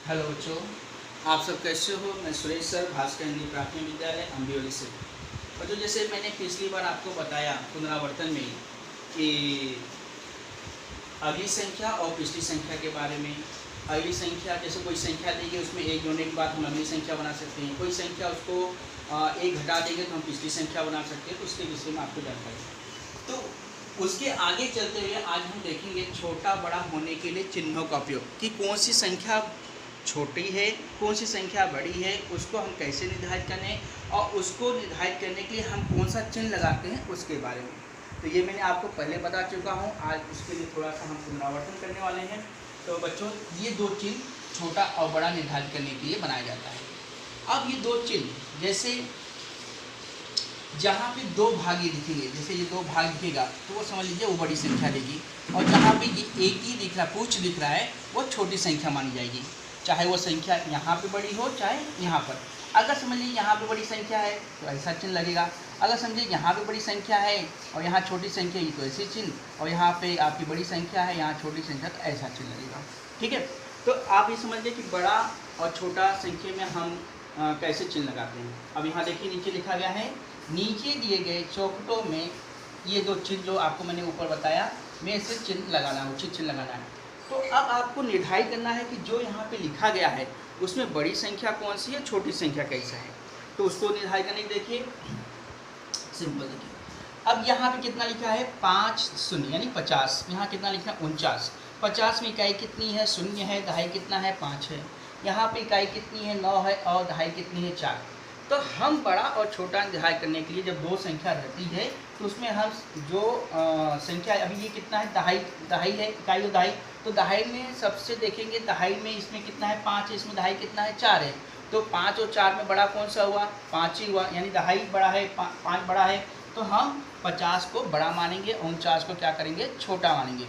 Hello बच्चों, आप सब कैसे हो। मैं सुरेश सर, भास्कर हिंदी प्राथमिक विद्यालय अम्बियोली से। बच्चों, जैसे मैंने पिछली बार आपको बताया पुनरावर्तन में कि अगली संख्या और पिछली संख्या के बारे में। अगली संख्या जैसे कोई संख्या दी गई, उसमें एक जोड़ने के बाद हम अगली संख्या बना सकते हैं। कोई संख्या उसको एक घटा देंगे तो हम पिछली संख्या बना सकते हैं। तो उसके विषय में आपको जानकारी। तो उसके आगे चलते हुए आज हम देखेंगे छोटा बड़ा होने के लिए चिन्हों का उपयोग, कि कौन सी संख्या छोटी है, कौन सी संख्या बड़ी है, उसको हम कैसे निर्धारित करें और उसको निर्धारित करने के लिए हम कौन सा चिन्ह लगाते हैं उसके बारे में। तो ये मैंने आपको पहले बता चुका हूँ। आज उसके लिए थोड़ा सा हम पुनरावर्तन करने वाले हैं। तो बच्चों, ये दो चिन्ह छोटा और बड़ा निर्धारित करने के लिए बनाया जाता है। अब ये दो चिन्ह, जैसे जहाँ पे दो भाग ये दिखेंगे, जैसे ये दो भाग दिखेगा तो वो समझ लीजिए वो बड़ी संख्या देगी, और जहाँ पे ये एक ही दिख रहा, पूछ दिख रहा है, वो छोटी संख्या मानी जाएगी। चाहे वो संख्या यहाँ पे बड़ी हो चाहे यहाँ पर। अगर समझ लीजिए यहाँ पे बड़ी संख्या है तो ऐसा चिन्ह लगेगा। अगर समझिए यहाँ पे बड़ी संख्या है और यहाँ छोटी संख्या है तो ऐसे चिन्ह, और यहाँ पे आपकी बड़ी संख्या है, यहाँ छोटी संख्या, तो ऐसा चिन्ह लगेगा। ठीक है, तो आप ये समझ लीजिए कि बड़ा और छोटा संख्या में हम कैसे चिन्ह लगाते हैं। अब यहाँ देखिए नीचे लिखा गया है, नीचे दिए गए चौखटों में ये दो चिन्ह जो आपको मैंने ऊपर बताया, में से चिन्ह लगाना है, उचित चिन्ह लगाना है। तो अब आपको निर्धारित करना है कि जो यहाँ पे लिखा गया है उसमें बड़ी संख्या कौन सी है, छोटी संख्या कैसा है। तो उसको निर्धारित करने के देखिए सिंपल देखिए। अब यहाँ पे कितना लिखा है, 5 शून्य यानी 50। यहाँ कितना लिखा है, 49। 50 में इकाई कितनी है, शून्य है, दहाई कितना है, 5 है। यहाँ पे इकाई कितनी है, 9 है, और दहाई कितनी है, 4। तो हम बड़ा और छोटा निर्धारित करने के लिए जब दो संख्या रहती है तो उसमें हम जो संख्या, अभी ये कितना है, दहाई है, इकाई और दहाई। तो दहाई में सबसे देखेंगे, दहाई में इसमें कितना है, 5 है, इसमें दहाई कितना है, 4 है। तो 5 और 4 में बड़ा कौन सा हुआ, 5 ही हुआ, यानी दहाई बड़ा है, 5 बड़ा है। तो हम 50 को बड़ा मानेंगे, 49 को क्या करेंगे, छोटा मानेंगे।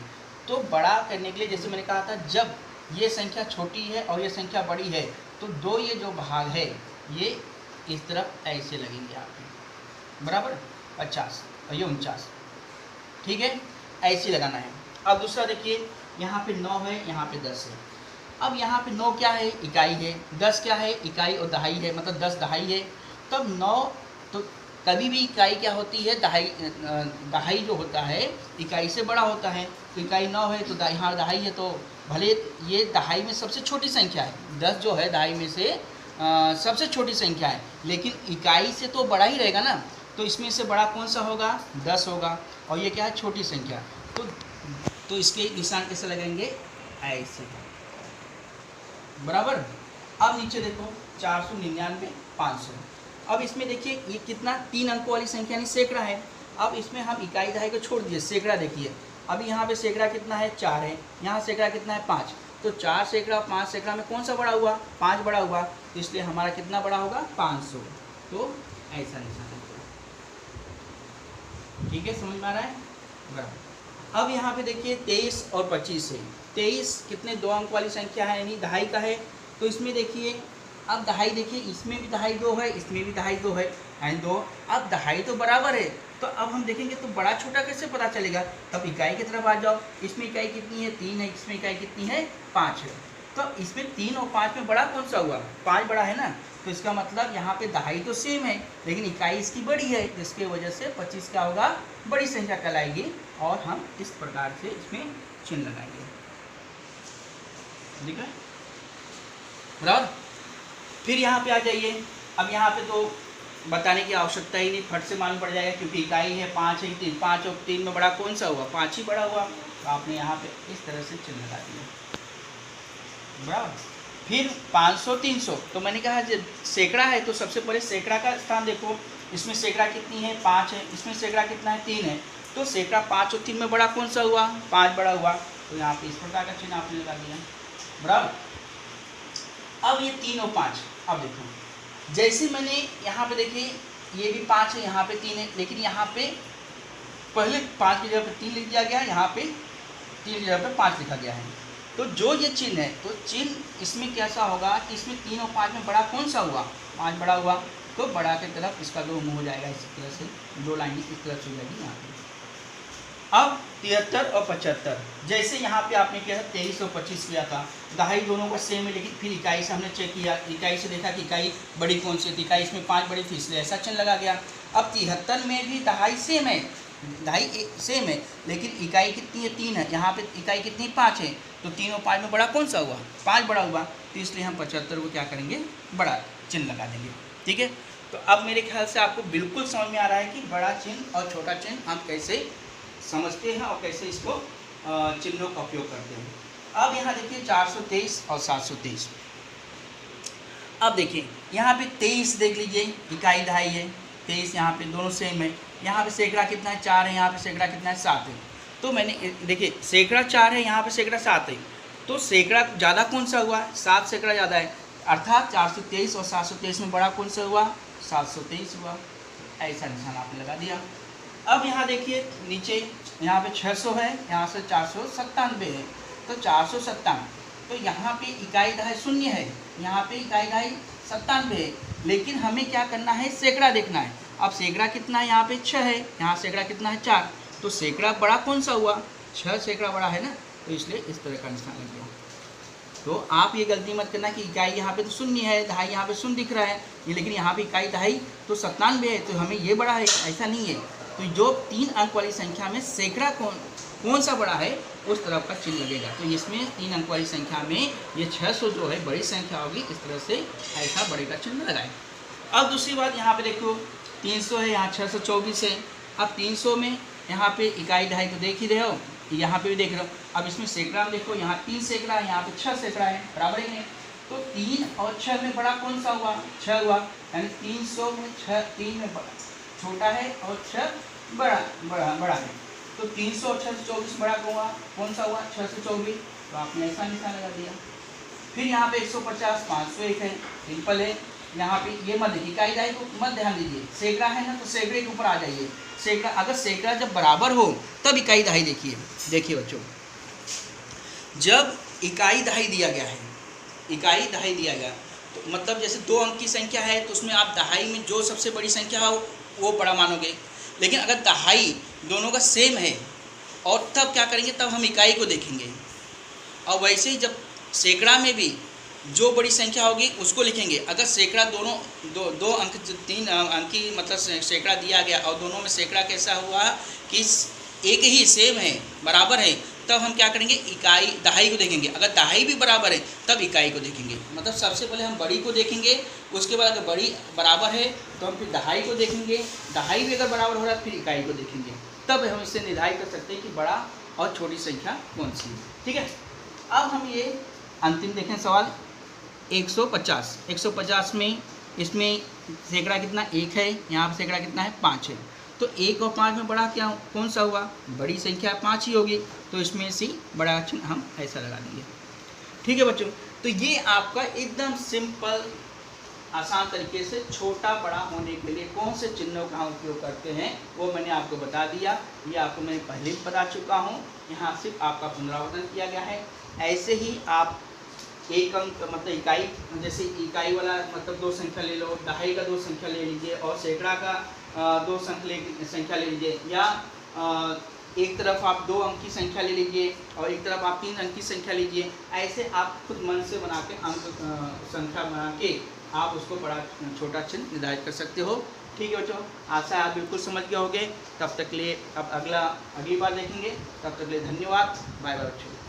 तो बड़ा करने के लिए जैसे मैंने कहा था, जब ये संख्या छोटी है और ये संख्या बड़ी है तो दो ये जो भाग है ये इस तरफ ऐसे लगेंगे आपके, बराबर 50 और ये 49। ठीक है, ऐसे लगाना है। अब दूसरा देखिए, यहाँ पे 9 है, यहाँ पे 10 है। अब यहाँ पे 9 क्या है, इकाई है, 10 क्या है, इकाई और दहाई है, मतलब 10 दहाई है। तब 9, तो कभी भी इकाई क्या होती है, दहाई जो होता है इकाई से बड़ा होता है। तो इकाई 9 है तो यहाँ दहाई है, तो भले ये दहाई में सबसे छोटी संख्या है, 10 जो है दहाई में से सबसे छोटी संख्या है, लेकिन इकाई से तो बड़ा ही रहेगा ना। तो इसमें से बड़ा कौन सा होगा, 10 होगा, और ये क्या है, छोटी संख्या। तो इसके निशान कैसे लगाएंगे, ऐसे, बराबर। अब नीचे देखो 499, 500। अब इसमें देखिए ये कितना, 3 अंकों वाली संख्या यानी सैकड़ा है। अब इसमें हम इकाई दहाई को छोड़ दिए, सैकड़ा देखिए। अभी यहाँ पे सैकड़ा कितना है, 4 है, यहाँ सैकड़ा कितना है, 5। तो 4 सैकड़ा 5 सैकड़ा में कौन सा बड़ा हुआ, 5 बड़ा हुआ। तो इसलिए हमारा कितना बड़ा होगा, 500। तो ऐसा निशान है। ठीक है, समझ में आ रहा है, बराबर। अब यहाँ पे देखिए 23 और 25 है। 23 कितने, 2 अंक वाली संख्या है, यानी दहाई का है। तो इसमें देखिए, अब दहाई देखिए, इसमें भी दहाई 2 है, इसमें भी दहाई 2 है, यानी 2। अब दहाई तो बराबर है, तो अब हम देखेंगे तो बड़ा छोटा कैसे पता चलेगा। तब इकाई की तरफ आ जाओ। इसमें इकाई कितनी है, 3 है, इसमें इकाई कितनी है, 5 है। तो इसमें 3 और 5 में बड़ा कौन सा हुआ, 5 बड़ा है ना। तो इसका मतलब यहाँ पे दहाई तो सेम है, लेकिन इकाई इसकी बड़ी है, जिसकी वजह से 25 क्या होगा, बड़ी संख्या कहलाएगी। और हम इस प्रकार से इसमें चिन्ह लगाएंगे। ठीक है, बराबर। फिर यहाँ पे आ जाइए। अब यहाँ पे तो बताने की आवश्यकता ही नहीं, फट से मालूम पड़ जाएगा, क्योंकि इकाई है, 5 है, 3, 5 और 3 में बड़ा कौन सा हुआ, 5 ही बड़ा हुआ। तो आपने यहाँ पे इस तरह से चिन्ह लगा दिया, बराबर। फिर 500, 300, तो मैंने कहा जब सैकड़ा है तो सबसे पहले सैकड़ा का स्थान देखो। इसमें सैकड़ा कितनी है, 5 है, इसमें सैकड़ा कितना है, 3 है। तो सैकड़ा 5 और 3 में बड़ा कौन सा हुआ, 5 बड़ा हुआ। तो यहाँ पे इस प्रकार का चिन्ह आपने लगा दिया, बराबर। अब ये 3 और 5, अब देखो, जैसे मैंने यहाँ पे देखिए ये भी 5 है, यहाँ पे 3 है, लेकिन यहाँ पे पहले 5 की जगह पे 3 लिख दिया गया है, यहाँ पे 3 की जगह पे 5 लिखा गया है। तो जो ये चिन्ह है, तो चिन्ह इसमें कैसा होगा कि इसमें 3 और 5 में बड़ा कौन सा हुआ, 5 बड़ा हुआ। तो बड़ा की तरफ इसका 2 मुँह हो जाएगा, इस तरह से 2 लाइन इस तरह से हो जाएगी यहाँ पे। अब 73 और 75। जैसे यहाँ पे आपने किया था 23 और 25 किया था, दहाई दोनों का सेम है, लेकिन फिर इकाई से हमने चेक किया, इकाई से देखा कि इकाई बड़ी कौन सी थी, इकाई इसमें 5 बड़ी थी, इसलिए ऐसा चिन्ह लगा गया। अब 73 में भी दहाई सेम है, दहाई सेम है, लेकिन इकाई कितनी है, 3 है, यहाँ पे इकाई कितनी 5 है, तो 3 और 5 में बड़ा कौन सा हुआ, 5 बड़ा हुआ, तो इसलिए हम 75 को क्या करेंगे, बड़ा चिन्ह लगा देंगे। ठीक है, तो अब मेरे ख्याल से आपको बिल्कुल समझ में आ रहा है कि बड़ा चिन्ह और छोटा चिन्ह हम कैसे समझते हैं और कैसे इसको चिन्हों का उपयोग करते हैं। अब यहाँ देखिए 423 और 723। अब देखिए यहाँ पे 23 देख लीजिए, इकाई दहाई है, 23 यहाँ पे दोनों सेम है, यहाँ पे सैकड़ा कितना है 4 है, यहाँ पे सैकड़ा कितना है 7 है। तो मैंने देखिए सैकड़ा 4 है, यहाँ पे सैकड़ा 7 है, तो सैकड़ा ज़्यादा कौन सा हुआ, 7 सैकड़ा ज़्यादा है, अर्थात 423 और 723 में बड़ा कौन सा हुआ, 723 हुआ। ऐसा निशान आपने लगा दिया। अब यहाँ देखिए नीचे यहाँ पे 600 है, यहाँ से 497 है, तो 497, तो यहाँ पे इकाई दहाई 0 है, यहाँ पे इकाई दहाई 97 है, लेकिन हमें क्या करना है, सैकड़ा देखना है। अब सैकड़ा कितना है, यहाँ पे 6 है, यहाँ सैकड़ा कितना है 4, तो सैकड़ा बड़ा कौन सा हुआ, 6 सैकड़ा बड़ा है ना, तो इसलिए इस तरह का निशान लग गया। तो आप ये गलती मत करना कि इकाई यहाँ पे तो 0 है, दहाई यहाँ पे 0 दिख रहा है, ये लेकिन यहाँ पे इकाई दहाई तो 97 है, तो हमें ये बड़ा है, ऐसा नहीं है। तो जो 3 अंक वाली संख्या में सैकड़ा कौन सा बड़ा है, उस तरफ का चिन्ह लगेगा। तो इसमें 3 अंक वाली संख्या में ये 600 जो है बड़ी संख्या होगी, इस तरह से ऐसा बड़े का चिन्ह लगाए। अब दूसरी बात यहाँ पे देखो 300 है, यहाँ 624 है। अब 300 में यहाँ पे इकाई दहाई तो देख ही रहे हो, यहाँ पे भी देख रहे हो। अब इसमें सैकड़ा में देखो, यहाँ 3 सैकड़ा है, यहाँ पे 6 सैकड़ा है, बराबर ही नहीं। तो 3 और 6 में बड़ा कौन सा हुआ, 6 हुआ, यानी 300 में 6, 3 में बड़ा छोटा है और 6 बड़ा है। तो 300 और 624 बड़ा कौन सा हुआ, 624, तो आपने ऐसा निशान लगा दिया। फिर यहाँ पे 150, 501 है, सिंपल है। यहाँ पे ये मत देखिए, इकाई दहाई को मत ध्यान दीजिए, सैकड़ा है ना, तो सैकड़े के ऊपर आ जाइए। सैकड़ा अगर सैकड़ा जब बराबर हो तब इकाई दहाई देखिए। देखिए बच्चों, जब इकाई दहाई दिया गया है, इकाई दहाई दिया गया तो मतलब जैसे 2 अंक की संख्या है, तो उसमें आप दहाई में जो सबसे बड़ी संख्या हो वो बड़ा मानोगे। लेकिन अगर दहाई दोनों का सेम है और तब क्या करेंगे, तब हम इकाई को देखेंगे। और वैसे ही जब सैकड़ा में भी जो बड़ी संख्या होगी उसको लिखेंगे। अगर सैकड़ा दोनों दो अंक 3 अंक की मतलब सैकड़ा दिया गया और दोनों में सैकड़ा कैसा हुआ कि एक ही सेम है, बराबर है, तब हम क्या करेंगे, इकाई दहाई को देखेंगे। अगर दहाई भी बराबर है तब इकाई को देखेंगे। मतलब सबसे पहले हम बड़ी को देखेंगे, उसके बाद अगर बड़ी बराबर है तो हम फिर दहाई को देखेंगे, दहाई भी अगर बराबर हो रहा है फिर इकाई को देखेंगे। तब हम इससे निर्धारित कर सकते हैं कि बड़ा और छोटी संख्या कौन सी है। ठीक है, अब हम ये अंतिम देखें सवाल 150 में इसमें सैकड़ा कितना 1 है, यहाँ पर सैकड़ा कितना है 5 है। तो 1 और 5 में बड़ा क्या कौन सा हुआ, बड़ी संख्या 5 ही होगी, तो इसमें से बड़ा चिन्ह हम ऐसा लगा देंगे। ठीक है बच्चों, तो ये आपका एकदम सिंपल आसान तरीके से छोटा बड़ा होने के लिए कौन से चिन्हों का हम उपयोग करते हैं वो मैंने आपको बता दिया। ये आपको मैं पहले भी बता चुका हूँ, यहाँ सिर्फ आपका पुनरावृत्ति किया गया है। ऐसे ही आप एक अंक मतलब इकाई, जैसे इकाई वाला मतलब 2 संख्या ले लो, दहाई का 2 संख्या ले लीजिए और सैकड़ा का 2 संख्या ले लीजिए, या एक तरफ आप 2 अंक की संख्या ले लीजिए और एक तरफ आप 3 अंक की संख्या लीजिए। ऐसे आप खुद मन से बना के अंक संख्या बना के आप उसको बड़ा छोटा चिन्ह निर्धारित कर सकते हो। ठीक है बच्चों, आशा है आप बिल्कुल समझ गए होंगे। तब तक लिए अब अगली बार देखेंगे, तब तक लिए धन्यवाद, बाय बाय बच्चों।